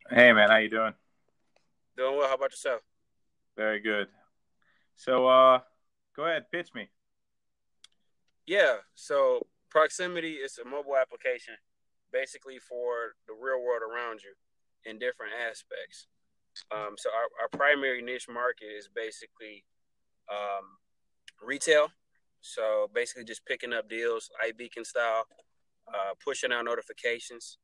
Hey man, how you doing? Doing well. How about yourself? Very good. So, go ahead, pitch me. Yeah. So Proximity is a mobile application, basically for the real world around you, in different aspects. So our primary niche market is basically um, retail. So basically, just picking up deals, iBeacon style, pushing out notifications.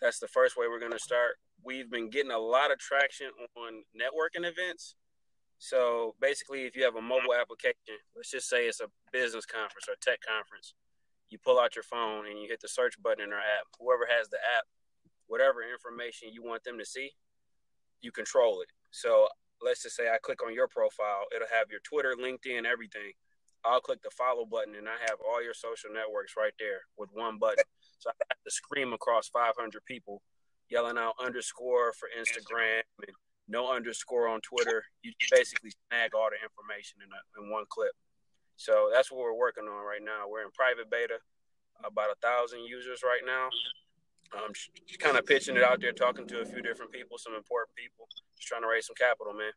That's the first way we're going to start. We've been getting a lot of traction on networking events. So basically, if you have a mobile application, let's just say it's a business conference or a tech conference, you pull out your phone and you hit the search button in our app. Whoever has the app, whatever information you want them to see, you control it. So let's just say I click on your profile, it'll have your Twitter, LinkedIn, everything. I'll click the follow button and I have all your social networks right there with one button. So I have to scream across 500 people yelling out underscore for Instagram and no underscore on Twitter. You basically snag all the information in one clip. So that's what we're working on right now. We're in private beta, about 1,000 users right now. Just kind of pitching it out there, talking to a few different people, some important people, just trying to raise some capital, man.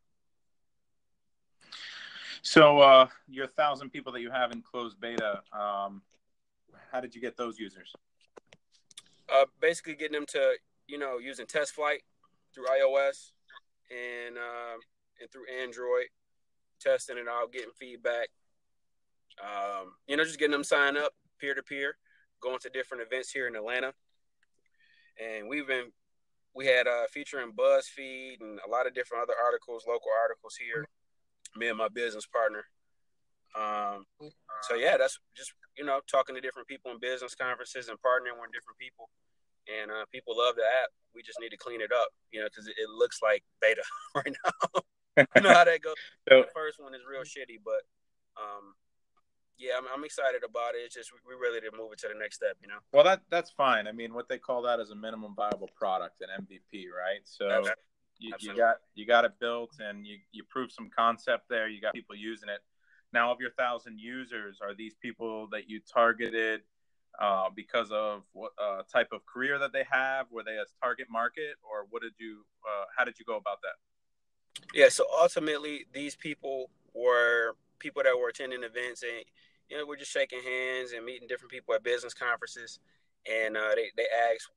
So, your 1,000 people that you have in closed beta, how did you get those users? Basically getting them to, using test flight through iOS and through Android, testing it out, getting feedback. Just getting them signed up peer to peer, going to different events here in Atlanta, and we had featuring BuzzFeed and a lot of different other articles, local articles here. Me and my business partner. So yeah, that's just talking to different people in business conferences and partnering with different people, and people love the app. We just need to clean it up, because it looks like beta right now. You know how that goes. So, The first one is real shitty, but um, yeah, I'm excited about it. It's just we're ready to move it to the next step. well, that's fine. I mean, what they call that is a minimum viable product, an MVP, right? So, Absolutely. you Absolutely. got it built, and you prove some concept there. You got people using it. Now, of your 1,000 users, are these people that you targeted because of what type of career that they have? Were they a target market, or what did you? How did you go about that? Yeah, so ultimately, these people were people that were attending events, and we're just shaking hands and meeting different people at business conferences, and they asked,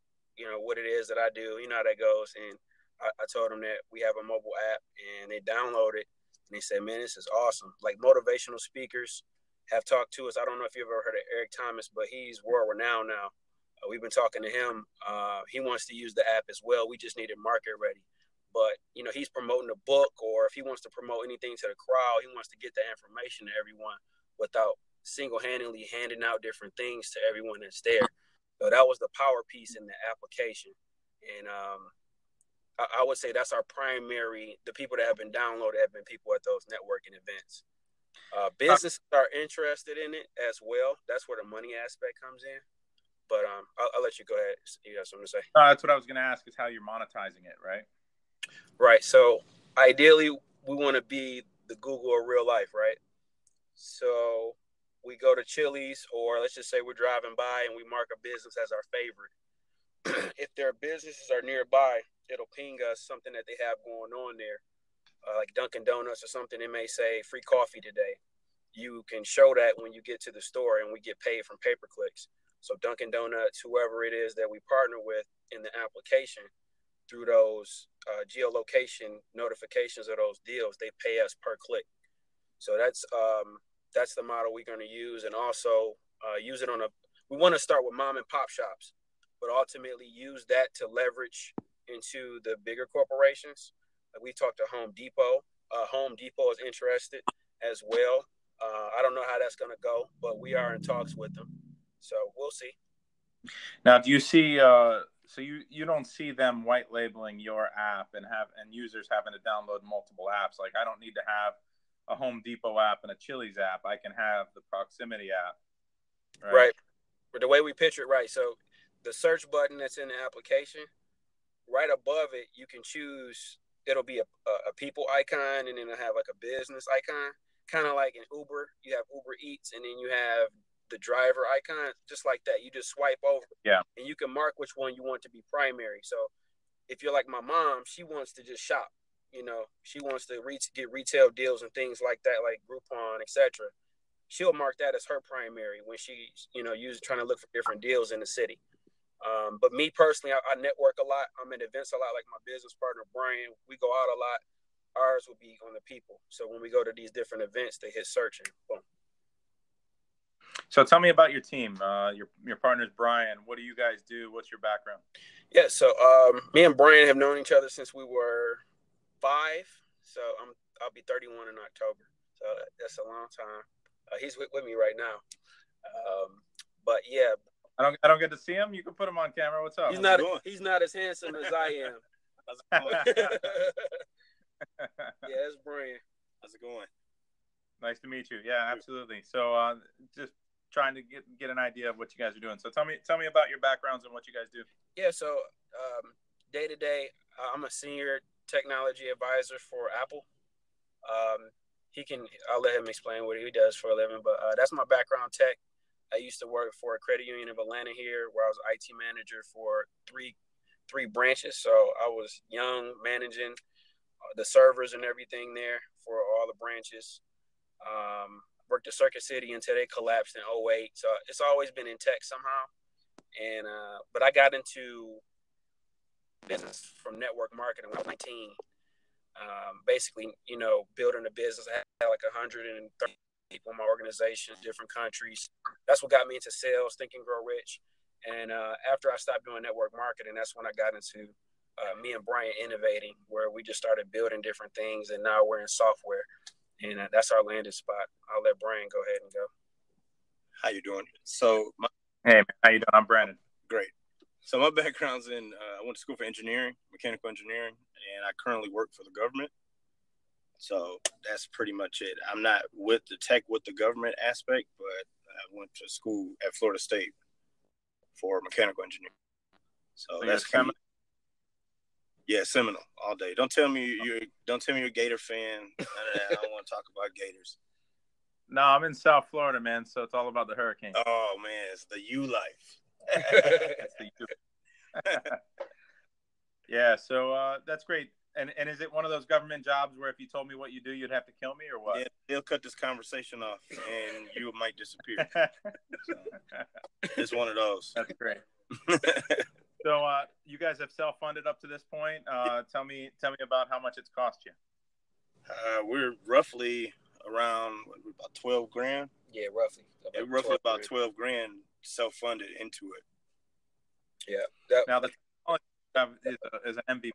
what it is that I do. You know how that goes, and I told them that we have a mobile app, and they downloaded, and they said, "Man, this is awesome!" Like motivational speakers have talked to us. I don't know if you've ever heard of Eric Thomas, but he's world renowned now. We've been talking to him. He wants to use the app as well. We just need it market ready. But he's promoting a book, or if he wants to promote anything to the crowd, he wants to get that information to everyone without single-handedly handing out different things to everyone that's there. So that was the power piece in the application, and I would say that's our primary. The people that have been downloaded have been people at those networking events. Businesses are interested in it as well. That's where the money aspect comes in. But I'll let you go ahead. You got something to say? That's what I was going to ask. Is how you're monetizing it, right? Right. So ideally, we want to be the Google of real life, right? So we go to Chili's, or let's just say we're driving by and we mark a business as our favorite. If their businesses are nearby, it'll ping us something that they have going on there, like Dunkin' Donuts or something. It may say free coffee today. You can show that when you get to the store, and we get paid from pay per clicks. So Dunkin' Donuts, whoever it is that we partner with in the application, through those geolocation notifications of those deals, they pay us per click. So that's the model we're going to use, and also use it on a. We want to start with mom and pop shops, but ultimately use that to leverage into the bigger corporations. Like we talked to Home Depot. Home Depot is interested as well. I don't know how that's going to go, but we are in talks with them. So we'll see. Now, do you see? So you don't see them white labeling your app and users having to download multiple apps. Like I don't need to have a Home Depot app and a Chili's app. I can have the Proximity app, right? Right. But the way we picture it, right. So the search button that's in the application, right above it, you can choose. It'll be a people icon, and then it'll have like a business icon, kind of like in Uber. You have Uber Eats, and then you have the driver icon, just like that. You just swipe over, Yeah. and you can mark which one you want to be primary. So if you're like my mom, she wants to just shop. She wants to get retail deals and things like that, like Groupon, etc. She'll mark that as her primary when she's, trying to look for different deals in the city. But me personally, I network a lot. I'm at events a lot, like my business partner, Brian. We go out a lot. Ours will be on the people. So when we go to these different events, they hit search and boom. So tell me about your team. Your partner's Brian. What do you guys do? What's your background? Yeah, so me and Brian have known each other since we were 5. So I'll be 31 in October. So that's a long time. He's with me right now. But yeah, I don't get to see him. You can put him on camera. What's up? He's not as handsome as I am. How's it going? Yeah, it's Brian. How's it going? Nice to meet you. Yeah, absolutely. So just trying to get an idea of what you guys are doing. So tell me about your backgrounds and what you guys do. Yeah, so day to day, I'm a senior technology advisor for Apple. I'll let him explain what he does for a living, but that's my background, tech. I used to work for a credit union of Atlanta here, where I was IT manager for three branches. So I was young, managing the servers and everything there for all the branches. Worked at Circuit City until they collapsed in 2008. So it's always been in tech somehow. And but I got into business from network marketing when I was 19. Basically, building a business. I had like 130 people in my organization, different countries. That's what got me into sales, Think and Grow Rich. And after I stopped doing network marketing, that's when I got into me and Brian innovating, where we just started building different things, and now we're in software. And that's our landing spot. I'll let Brian go ahead and go. How you doing? Hey, man, how you doing? I'm Brandon. Great. So my background's in, I went to school for engineering, mechanical engineering, and I currently work for the government. So that's pretty much it. I'm not with the government aspect, but I went to school at Florida State for mechanical engineering. So that's kind of, yeah, Seminole all day. Don't tell me you're a Gator fan. I don't want to talk about Gators. No, I'm in South Florida, man. So it's all about the hurricane. Oh man, it's the U life. It's the U. Yeah, so that's great. And is it one of those government jobs where if you told me what you do, you'd have to kill me, or what? Yeah, they'll cut this conversation off, and you might disappear. So, it's one of those. That's great. So you guys have self-funded up to this point. Tell me about how much it's cost you. We're roughly around about $12,000. Yeah, roughly. About $12,000 self-funded into it. Yeah. Now the technology is an MVP.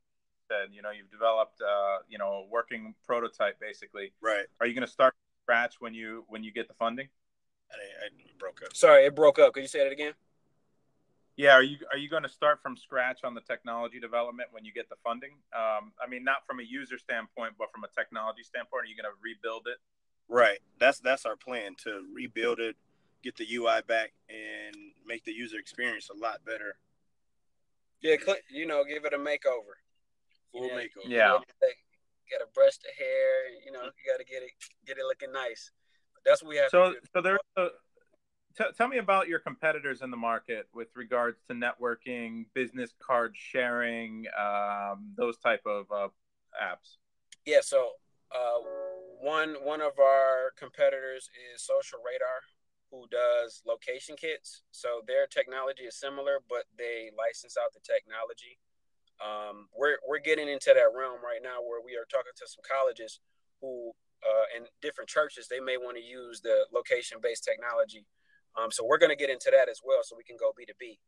Said, you've developed, a working prototype, basically. Right. Are you going to start from scratch when you get the funding? I broke up. Sorry, it broke up. Could you say that again? Yeah. Are you going to start from scratch on the technology development when you get the funding? I mean, not from a user standpoint, but from a technology standpoint. Are you going to rebuild it? Right. That's our plan, to rebuild it, get the UI back, and make the user experience a lot better. Yeah, give it a makeover. Makeover. Yeah. Got to brush the hair. You got to get it looking nice. But that's what we have to do. So tell me about your competitors in the market with regards to networking, business card sharing, those type of apps. Yeah. So one of our competitors is Social Radar, who does location kits. So their technology is similar, but they license out the technology. We're getting into that realm right now, where we are talking to some colleges who, and different churches, they may want to use the location-based technology. So we're going to get into that as well, so we can go B2B,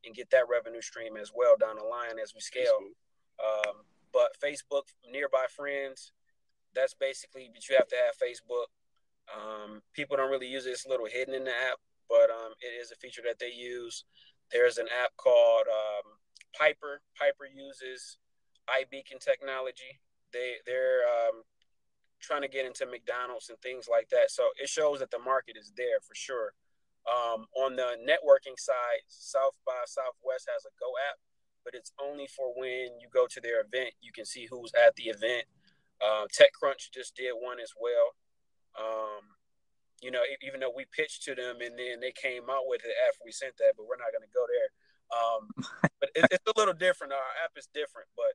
and get that revenue stream as well down the line as we scale. But Facebook, nearby friends, that's basically, but you have to have Facebook. People don't really use it. It's a little hidden in the app, but it is a feature that they use. There's an app called Piper. Piper uses iBeacon technology. They're trying to get into McDonald's and things like that. So it shows that the market is there for sure. On the networking side, South by Southwest has a Go app, but it's only for when you go to their event. You can see who's at the event. TechCrunch just did one as well. Even though we pitched to them and then they came out with it after we sent that, but we're not going to go there. But it's a little different. Our app is different, but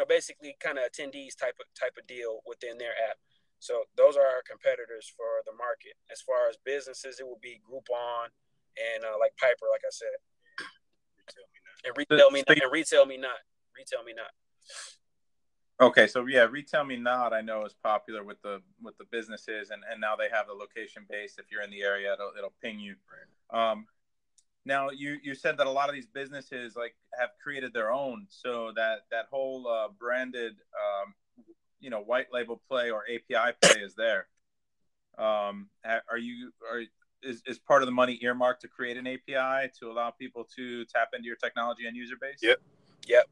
basically kind of attendees type of deal within their app. So those are our competitors for the market. As far as businesses, it will be Groupon and like Piper, like I said, and Retail Me Not. Okay, so yeah, Retail Me Not I know is popular with the businesses, and now they have the location based. If you're in the area, it'll ping you. Now you said that a lot of these businesses like have created their own, so that whole branded white label play or API play is there. Is part of the money earmarked to create an API to allow people to tap into your technology and user base? Yep.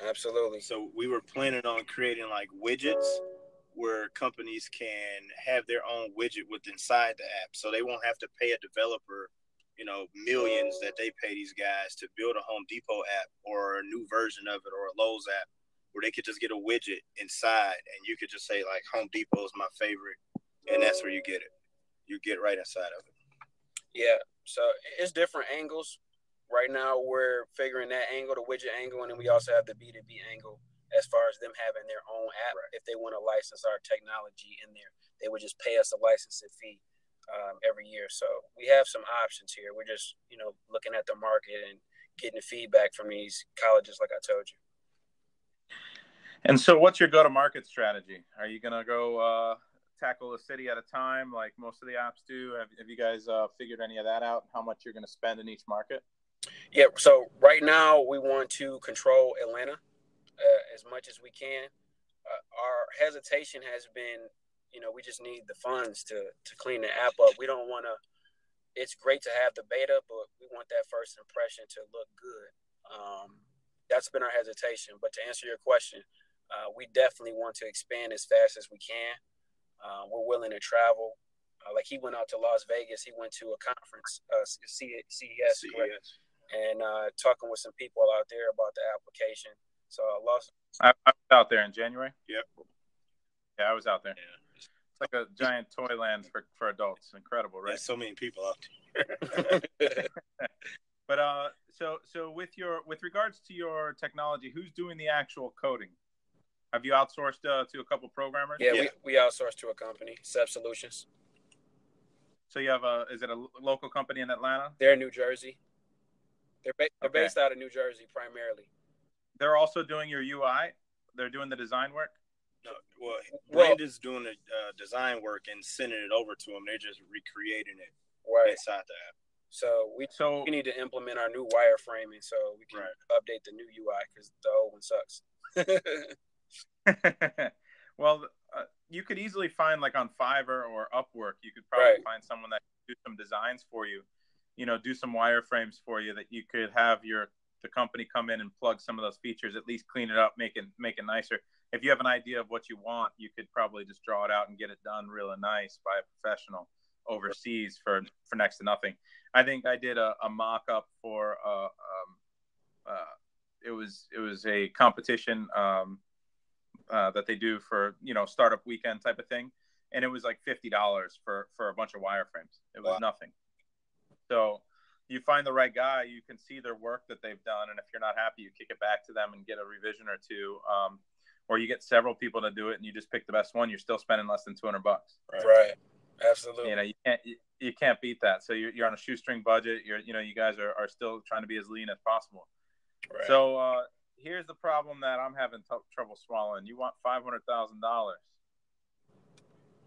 Absolutely. So we were planning on creating like widgets where companies can have their own widget inside the app, so they won't have to pay a developer, millions that they pay these guys to build a Home Depot app or a new version of it or a Lowe's app, where they could just get a widget inside, and you could just say like Home Depot is my favorite, and that's where you get it. You get right inside of it. Yeah. So it's different angles. Right now, we're figuring that angle, the widget angle, and then we also have the B2B angle as far as them having their own app. Right. If they want to license our technology in there, they would just pay us a licensing fee every year. So we have some options here. We're just, looking at the market and getting feedback from these colleges, like I told you. And so what's your go-to-market strategy? Are you going to go tackle a city at a time like most of the apps do? Have you guys figured any of that out, how much you're going to spend in each market? Yeah, so right now we want to control Atlanta as much as we can. Our hesitation has been, we just need the funds to clean the app up. We don't want to. It's great to have the beta, but we want that first impression to look good. That's been our hesitation. But to answer your question, we definitely want to expand as fast as we can. We're willing to travel. Like he went out to Las Vegas. He went to a conference, CES. And talking with some people out there about the application. So I was out there in January. Yep. Yeah, I was out there. Yeah. It's like a giant toy land for adults. Incredible, right? There's so many people out there. But so with regards to your technology, who's doing the actual coding? Have you outsourced to a couple programmers? Yeah. We outsourced to a company, Sep Solutions. So you have is it a local company in Atlanta? They're in New Jersey. They're based out of New Jersey primarily. They're also doing your UI? They're doing the design work? No, Brandon's doing the design work and sending it over to them. They're just recreating it inside the app. So we need to implement our new wireframing so we can update the new UI because the old one sucks. Well, you could easily find like on Fiverr or Upwork, you could probably find someone that can do some designs for you. Do some wireframes for you that you could have the company come in and plug some of those features, at least clean it up, make it nicer. If you have an idea of what you want, you could probably just draw it out and get it done really nice by a professional overseas for next to nothing. I think I did a mock-up for it was a competition that they do for startup weekend type of thing, and it was like $50 for a bunch of wireframes. It was nothing. So you find the right guy, you can see their work that they've done, and if you're not happy, you kick it back to them and get a revision or two, or you get several people to do it and you just pick the best one. You're still spending less than $200. Right. Absolutely. You can't beat that. So you're on a shoestring budget. You guys are still trying to be as lean as possible. Right. So here's the problem that I'm having trouble swallowing. You want $500,000.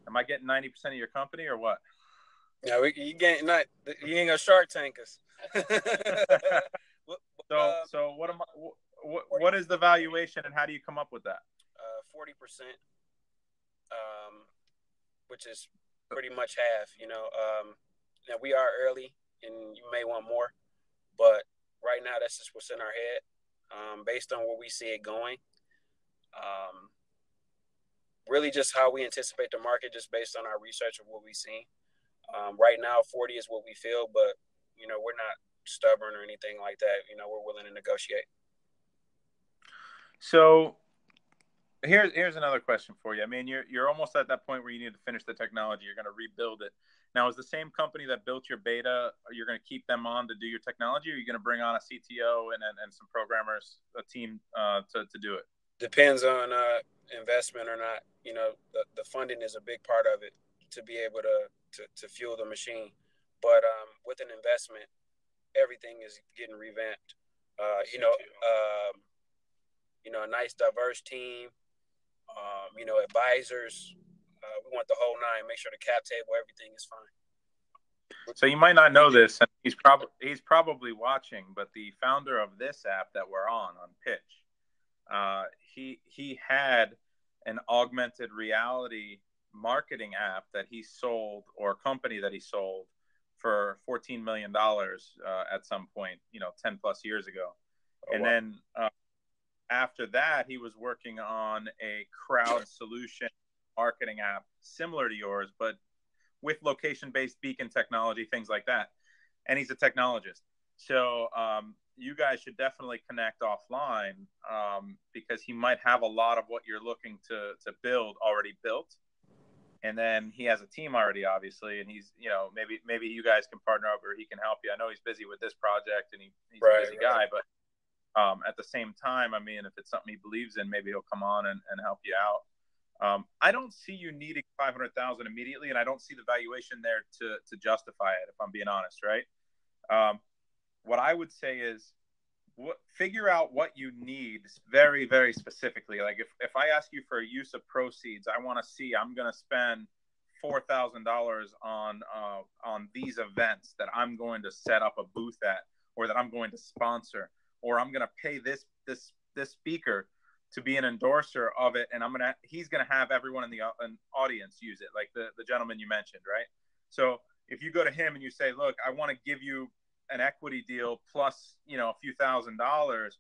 Am I getting 90% of your company or what? No, you ain't gonna Shark Tank us. So what is the valuation and how do you come up with that? 40%, which is pretty much half. Now we are early and you may want more, but right now that's just what's in our head, based on where we see it going. Really just how we anticipate the market, just based on our research of what we've seen. Right now, 40 is what we feel, but, we're not stubborn or anything like that. We're willing to negotiate. So Here's another question for you. I mean, you're almost at that point where you need to finish the technology. You're going to rebuild it. Now, is the same company that built your beta, you're going to keep them on to do your technology, or are you going to bring on a CTO and some programmers, a team to do it? Depends on investment or not. You know, the funding is a big part of it to be able to fuel the machine. But with an investment, everything is getting revamped. A nice diverse team. Advisors. We want the whole nine. Make sure the cap table, everything is fine. So you might not know this, and he's probably watching. But the founder of this app that we're on Pitch, he had an augmented reality marketing app that he sold, or a company that he sold for $14 million at some point, 10 plus years ago. And then after that, he was working on a crowd solution marketing app similar to yours, but with location-based beacon technology, things like that. And he's a technologist. So you guys should definitely connect offline because he might have a lot of what you're looking to build already built. And then he has a team already, obviously, and he's, maybe you guys can partner up or he can help you. I know he's busy with this project and he's a busy guy, but at the same time, I mean, if it's something he believes in, maybe he'll come on and help you out. I don't see you needing 500,000 immediately, and I don't see the valuation there to justify it, if I'm being honest, right? What I would say is figure out what you need very, very specifically. Like if I ask you for a use of proceeds, I want to see I'm going to spend $4,000 on these events that I'm going to set up a booth at, or that I'm going to sponsor, or I'm going to pay this speaker to be an endorser of it, and he's going to have everyone in the audience use it, like the gentleman you mentioned, right? So if you go to him and you say, look, I want to give you an equity deal plus, a few $1,000s,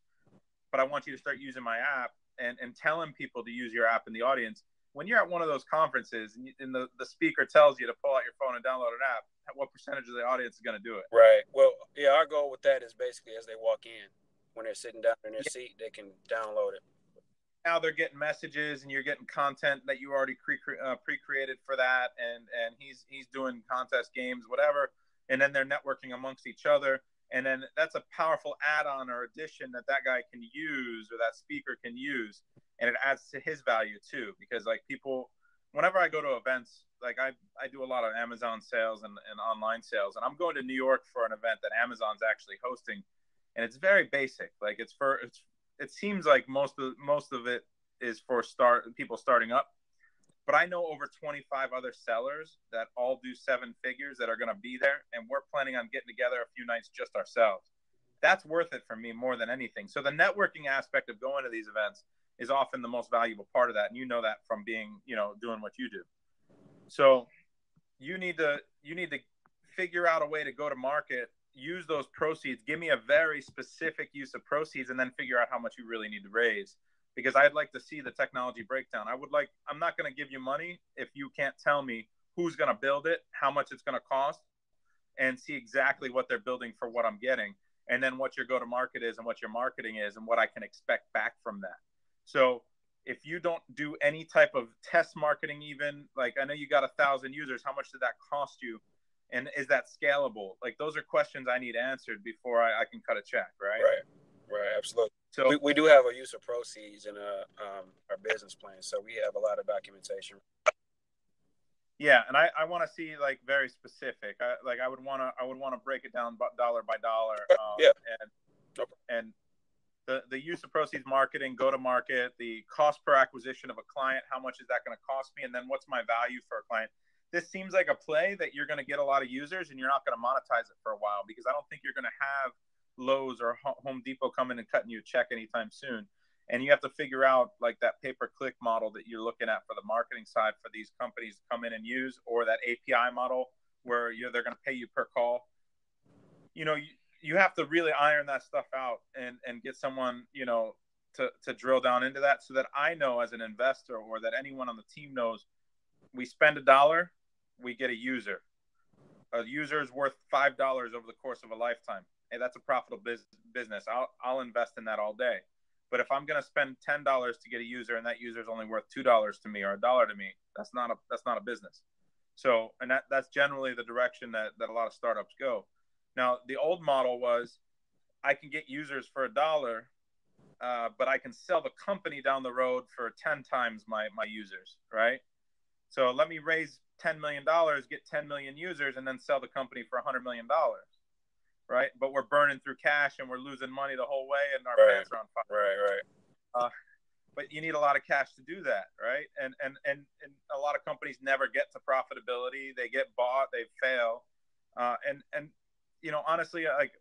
but I want you to start using my app and telling people to use your app in the audience. When you're at one of those conferences and the speaker tells you to pull out your phone and download an app, what percentage of the audience is going to do it? Right. Well, yeah, our goal with that is basically as they walk in, when they're sitting down in their seat, they can download it. Now they're getting messages and you're getting content that you already pre-created for that. And he's doing contest games, whatever. And then they're networking amongst each other. And then that's a powerful add-on or addition that guy can use, or that speaker can use. And it adds to his value too, because like people, whenever I go to events, like I do a lot of Amazon sales and online sales, and I'm going to New York for an event that Amazon's actually hosting. And it's very basic. Like it seems like most of it is for people starting up. But I know over 25 other sellers that all do 7 figures that are going to be there. And we're planning on getting together a few nights just ourselves. That's worth it for me more than anything. So the networking aspect of going to these events is often the most valuable part of that. And you know that from being, doing what you do. So you need to figure out a way to go to market, use those proceeds, give me a very specific use of proceeds, and then figure out how much you really need to raise. Because I'd like to see the technology breakdown. I'm not going to give you money if you can't tell me who's going to build it, how much it's going to cost, and see exactly what they're building for what I'm getting, and then what your go-to-market is and what your marketing is and what I can expect back from that. So if you don't do any type of test marketing, even, like I know you got 1,000 users, how much did that cost you? And is that scalable? Like those are questions I need answered before I can cut a check, right? Right, absolutely. So we do have a use of proceeds in our business plan, so we have a lot of documentation. Yeah, and I want to see like very specific. I would want to break it down dollar by dollar. And the use of proceeds marketing, go to market, the cost per acquisition of a client, how much is that going to cost me, and then what's my value for a client. This seems like a play that you're going to get a lot of users and you're not going to monetize it for a while, because I don't think you're going to have Lowe's or Home Depot coming and cutting you a check anytime soon. And you have to figure out like that pay-per-click model that you're looking at for the marketing side for these companies to come in and use, or that API model where they're going to pay you per call. You have to really iron that stuff out and get someone, to drill down into that, so that I know as an investor, or that anyone on the team knows, we spend $1, we get a user. A user is worth $5 over the course of a lifetime. Hey, that's a profitable business. I'll invest in that all day. But if I'm going to spend $10 to get a user and that user is only worth $2 to me or $1 to me, that's not a business. So, and that's generally the direction that a lot of startups go. Now, the old model was I can get users for $1, but I can sell the company down the road for 10 times my users, right? So let me raise $10 million, get 10 million users, and then sell the company for $100 million, right? But we're burning through cash and we're losing money the whole way, and our pants are on fire. Right. But you need a lot of cash to do that, right? And a lot of companies never get to profitability. They get bought, they fail, and you know, honestly, like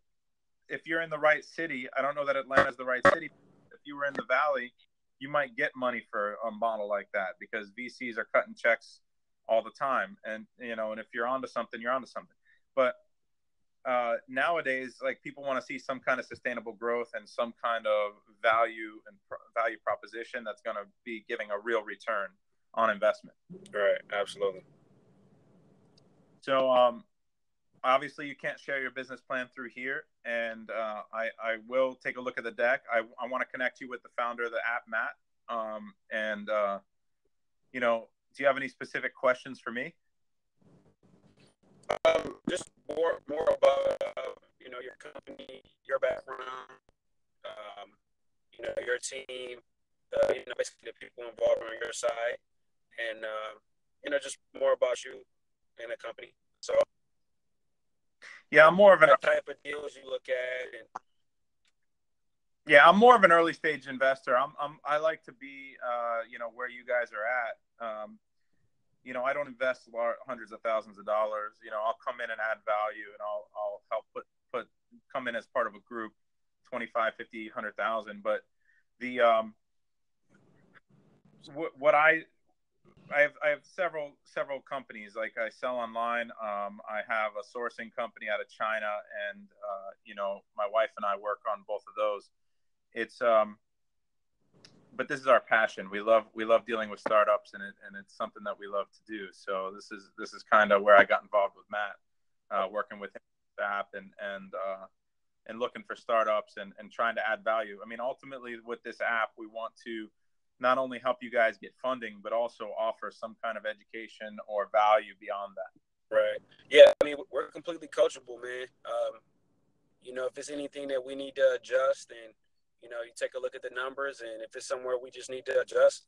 if you're in the right city, I don't know that Atlanta's the right city. If you were in the Valley, you might get money for a model like that because VCs are cutting checks all the time, and you know, and if you're onto something, you're onto something. But nowadays, like people want to see some kind of sustainable growth and some kind of value proposition that's going to be giving a real return on investment. Right. Absolutely. So, obviously, you can't share your business plan through here, and I will take a look at the deck. I want to connect you with the founder of the app, Matt. And you know, do you have any specific questions for me? Just more about you know, your company, your background, you know, your team, you know, basically the people involved on your side, and you know, just more about you and the company. So yeah, I'm more of an type of deals you look at, and yeah, I'm more of an early stage investor. I like to be you know, where you guys are at. You know, I don't invest hundreds of thousands of dollars. You know, I'll come in and add value, and I'll help come in as part of a group, 25, 50, 100,000. But the what I have several companies. Like I sell online. I have a sourcing company out of China, and you know, my wife and I work on both of those. It's but this is our passion. We love dealing with startups, and it's something that we love to do. So this is kind of where I got involved with Matt, working with him, staff, and looking for startups and trying to add value. I mean, ultimately with this app, we want to not only help you guys get funding, but also offer some kind of education or value beyond that. right. Yeah, I mean, we're completely coachable, man. You know, if it's anything that we need to adjust, and you know, you take a look at the numbers, and if it's somewhere we just need to adjust,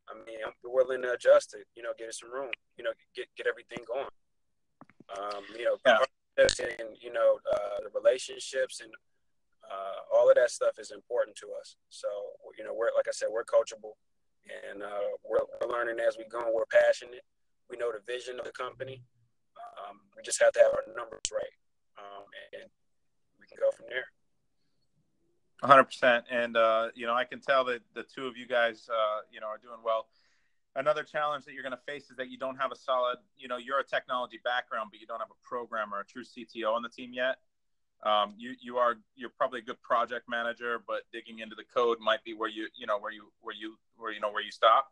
I mean, I'm willing to adjust it. You know, get it some room. You know, get everything going. You know, Yeah. And you know, the relationships and all of that stuff is important to us. So you know, we're, like I said, we're coachable, and we're learning as we go. We're passionate. We know the vision of the company. We just have to have our numbers right, and we can go from there. 100%. And you know, I can tell that the two of you guys, you know, are doing well. Another challenge that you're going to face is that you don't have a solid, you know, you're a technology background, but you don't have a programmer, a true CTO on the team yet. You're probably a good project manager, but digging into the code might be where you stop.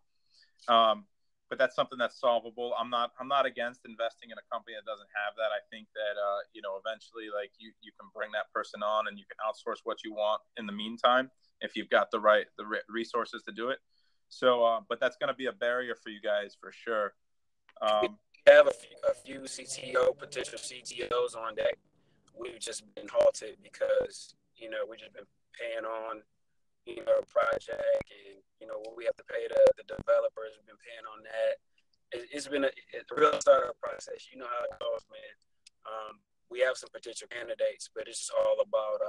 But that's something that's solvable. I'm not against investing in a company that doesn't have that. I think that you know, eventually, like you can bring that person on, and you can outsource what you want in the meantime if you've got the resources to do it. So, but that's going to be a barrier for you guys for sure. We have a few potential CTOs on deck. We've just been halted because, you know, we've just been paying on, you know, project, and you know, what we have to pay the developers. We've been paying on that. It's been a real startup process. You know how it goes, man. We have some potential candidates, but it's just all about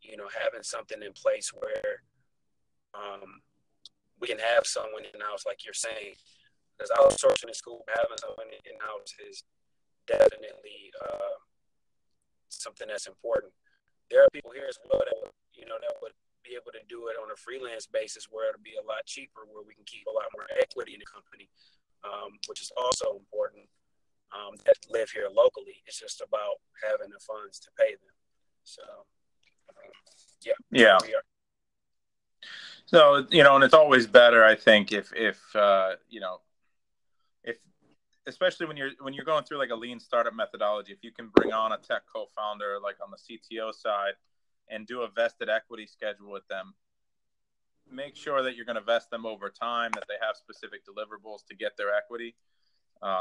you know, having something in place where we can have someone in house, like you're saying. Because outsourcing in school, having someone in house is definitely something that's important. There are people here as well that would be able to do it on a freelance basis, where it'll be a lot cheaper, where we can keep a lot more equity in the company, which is also important. That live here locally. It's just about having the funds to pay them. So, yeah. So, you know, and it's always better, I think, if you know, if especially when you're going through like a lean startup methodology, if you can bring on a tech co-founder like on the CTO side and do a vested equity schedule with them, make sure that you're going to vest them over time, that they have specific deliverables to get their equity.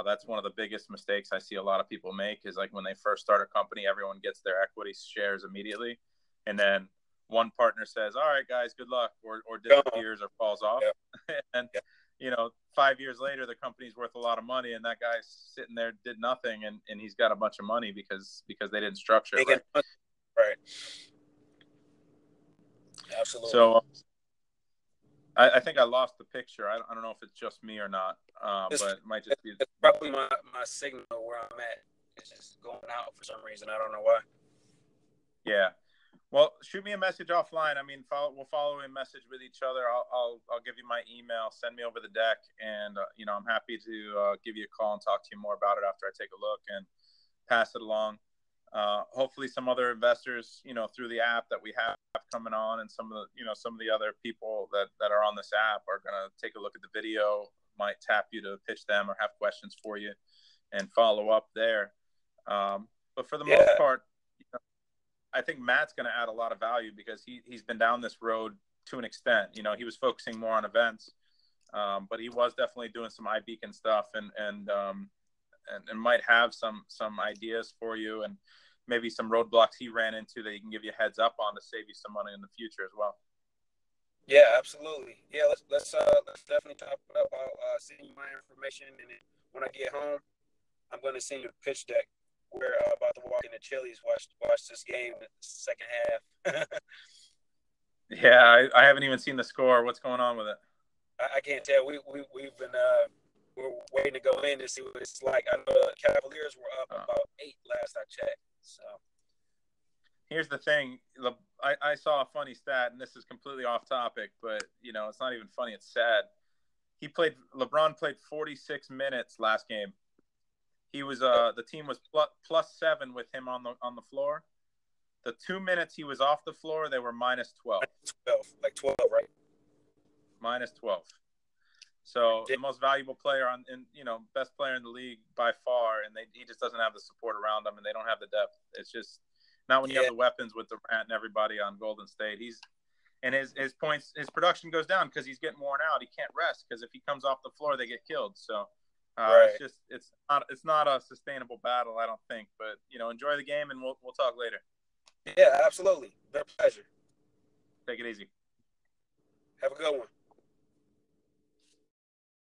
That's one of the biggest mistakes I see a lot of people make is like when they first start a company, everyone gets their equity shares immediately. And then one partner says, all right, guys, good luck, or disappears or falls off. Yep. And, 5 years later, the company's worth a lot of money, and that guy's sitting there did nothing, and he's got a bunch of money because they didn't structure it right. Right. Absolutely. So I think I lost the picture. I don't know if it's just me or not, but it might just be. It's probably my signal where I'm at. It's just going out for some reason. I don't know why. Yeah. Well, shoot me a message offline. I mean, we'll follow a message with each other. I'll give you my email. Send me over the deck, and I'm happy to give you a call and talk to you more about it after I take a look and pass it along. Hopefully, some other investors, through the app that we have coming on, and some of the other people that are on this app are going to take a look at the video, might tap you to pitch them or have questions for you, and follow up there. But for the most part, I think Matt's going to add a lot of value because he's been down this road to an extent. He was focusing more on events, but he was definitely doing some iBeacon stuff and might have some ideas for you and maybe some roadblocks he ran into that he can give you a heads up on to save you some money in the future as well. Yeah, absolutely. Yeah, let's definitely talk about sending you my information, and then when I get home, I'm going to send you a pitch deck. We're about to walk into Chili's, watch this game in the second half. Yeah, I haven't even seen the score. What's going on with it? I can't tell. We've been we're waiting to go in to see what it's like. I know the Cavaliers were up about 8 last I checked. So here's the thing. I saw a funny stat, and this is completely off topic, but it's not even funny. It's sad. LeBron played 46 minutes last game. He was the team was +7 with him on the floor. The 2 minutes he was off the floor, they were -12. 12, right? -12. So the most valuable player best player in the league by far, and he just doesn't have the support around him, and they don't have the depth. It's just not when you have the weapons with Durant and everybody on Golden State. His production goes down because he's getting worn out. He can't rest because if he comes off the floor, they get killed. So. Right. It's not a sustainable battle, I don't think. But enjoy the game, and we'll talk later. Yeah, absolutely. Their pleasure. Take it easy. Have a good one.